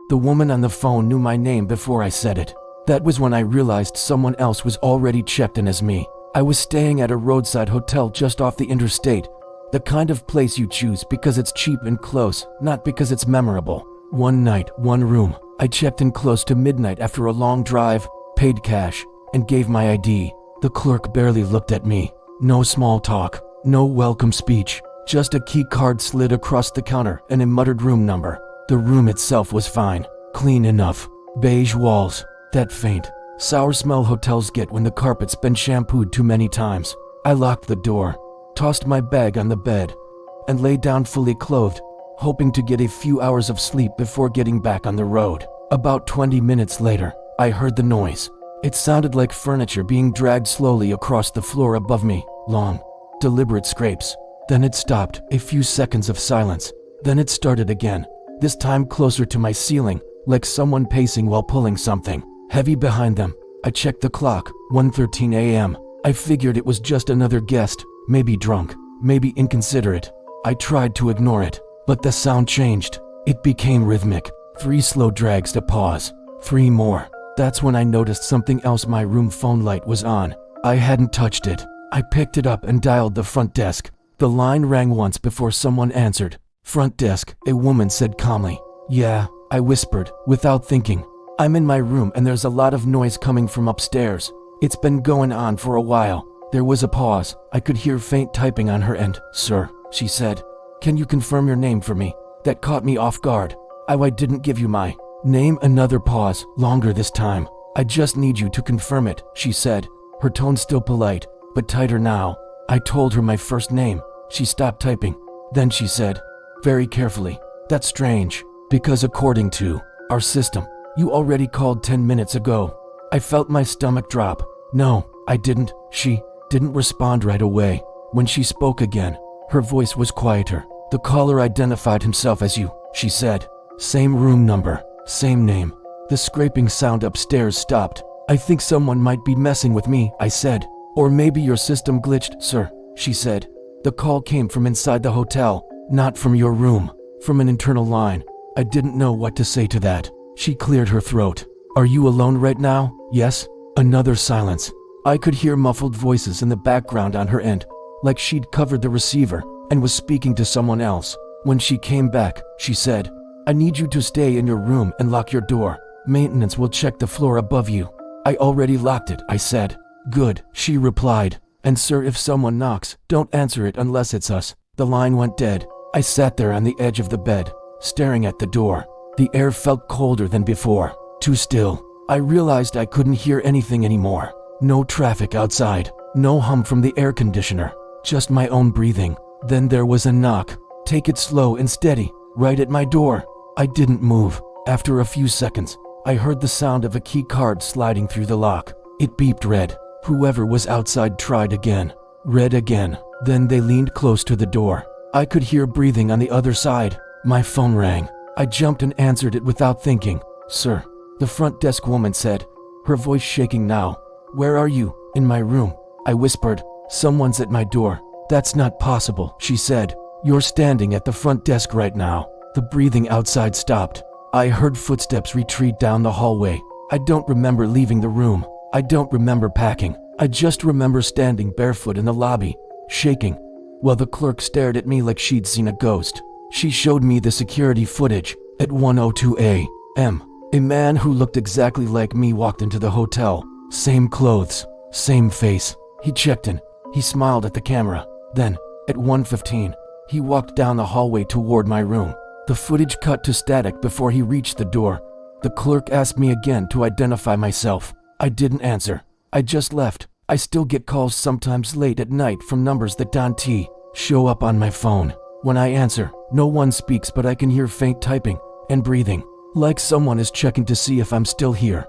The woman on the phone knew my name before I said it. That was when I realized someone else was already checked in as me. I was staying at a roadside hotel just off the interstate. The kind of place you choose because it's cheap and close, not because it's memorable. One night, one room. I checked in close to midnight after a long drive, paid cash, and gave my ID. The clerk barely looked at me. No small talk, no welcome speech, just a key card slid across the counter and a muttered room number. The room itself was fine, clean enough. Beige walls, that faint, sour smell hotels get when the carpet's been shampooed too many times. I locked the door, tossed my bag on the bed, and lay down fully clothed, hoping to get a few hours of sleep before getting back on the road. About 20 minutes later, I heard the noise. It sounded like furniture being dragged slowly across the floor above me, long, deliberate scrapes. Then it stopped, a few seconds of silence. Then it started again, this time closer to my ceiling, like someone pacing while pulling something heavy behind them. I checked the clock, 1:13 a.m. I figured it was just another guest, maybe drunk, maybe inconsiderate. I tried to ignore it, but the sound changed. It became rhythmic. 3 slow drags to pause. 3 more. That's when I noticed something else. My room phone light was on. I hadn't touched it. I picked it up and dialed the front desk. The line rang once before someone answered. Front desk, a woman said calmly. Yeah, I whispered, without thinking. I'm in my room and there's a lot of noise coming from upstairs. It's been going on for a while. There was a pause. I could hear faint typing on her end. Sir, she said. Can you confirm your name for me? That caught me off guard. I didn't give you my name. Another pause, longer this time. I just need you to confirm it, she said. Her tone still polite, but tighter now. I told her my first name. She stopped typing. Then she said, very carefully, that's strange, because according to our system, you already called 10 minutes ago. I felt my stomach drop. No, I didn't. She didn't respond right away. When she spoke again, her voice was quieter. The caller identified himself as you, she said. Same room number, same name. The scraping sound upstairs stopped. I think someone might be messing with me, I said. Or maybe your system glitched, sir, she said. The call came from inside the hotel, not from your room, from an internal line. I didn't know what to say to that. She cleared her throat. Are you alone right now? Yes. Another silence. I could hear muffled voices in the background on her end, like she'd covered the receiver and was speaking to someone else. When she came back, she said, I need you to stay in your room and lock your door. Maintenance will check the floor above you. I already locked it, I said. Good, she replied. And sir, if someone knocks, don't answer it unless it's us. The line went dead. I sat there on the edge of the bed, staring at the door. The air felt colder than before, too still. I realized I couldn't hear anything anymore. No traffic outside, no hum from the air conditioner, just my own breathing. Then there was a knock. Take it slow and steady, right at my door. I didn't move. After a few seconds, I heard the sound of a key card sliding through the lock. It beeped red. Whoever was outside tried again. Red again. Then they leaned close to the door. I could hear breathing on the other side. My phone rang. I jumped and answered it without thinking. Sir, the front desk woman said, her voice shaking now. Where are you? In my room. I whispered. Someone's at my door. That's not possible, she said. You're standing at the front desk right now. The breathing outside stopped. I heard footsteps retreat down the hallway. I don't remember leaving the room. I don't remember packing. I just remember standing barefoot in the lobby, shaking, while the clerk stared at me like she'd seen a ghost. She showed me the security footage. At 1:02 a.m., a man who looked exactly like me walked into the hotel. Same clothes, same face. He checked in. He smiled at the camera. Then, at 1:15, he walked down the hallway toward my room. The footage cut to static before he reached the door. The clerk asked me again to identify myself. I didn't answer. I just left. I still get calls sometimes late at night from numbers that don't show up on my phone. When I answer, no one speaks, but I can hear faint typing and breathing, like someone is checking to see if I'm still here.